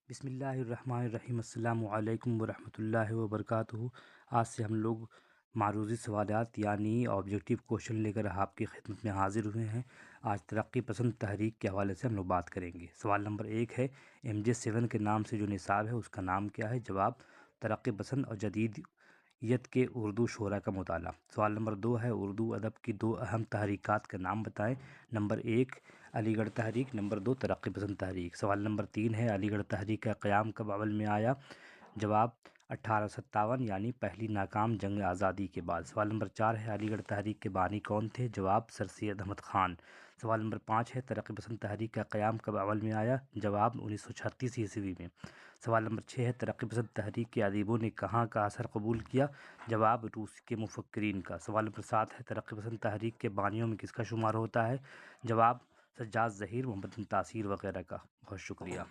بسم اللہ الرحمن الرحیم۔ السلام علیکم ورحمۃ اللہ وبرکاتہ۔ آج سے ہم لوگ معروضی سوالات یعنی آبجیکٹیو کوشچن لے کر آپ کی خدمت میں حاضر ہوئے ہیں۔ آج ترقی پسند تحریک کے حوالے سے ہم لوگ بات کریں گے۔ سوال نمبر 1 ہے، MJ7 کے نام سے جو نصاب ہے اس کا نام کیا ہے؟ جواب، ترقی پسند اور جدیدیت کے اردو شعراء کا مطالعہ۔ سوال نمبر 2 ہے، اردو ادب کی 2 اہم تحریکات کا نام بتائیں۔ نمبر 1 علی گڑھ تحریک، نمبر 2 ترقی پسند تحریک۔ سوال نمبر 3 ہے، علی گڑھ تحریک کا قیام کب عمل میں آیا؟ جواب، 1857 یعنی پہلی ناکام جنگ آزادی کے بعد۔ سوال نمبر 4 ہے، علی گڑھ تحریک کے بانی کون تھے؟ جواب، سر سید احمد خان۔ سوال نمبر 5 ہے، ترقی پسند تحریک کا قیام کب عمل میں آیا؟ جواب، 1936 عیسوی میں۔ سوال نمبر 6 ہے، ترقی پسند تحریک کے ادیبوں نے کہاں کا اثر قبول کیا؟ جواب، روس کے مفکرین کا۔ سوال نمبر 7 ہے، ترقی پسند تحریک کے بانیوں میں کس کا شمار ہوتا ہے؟ جواب، سجاد ظہیر، محمد بن تاثیر وغیرہ کا۔ بہت شکریہ۔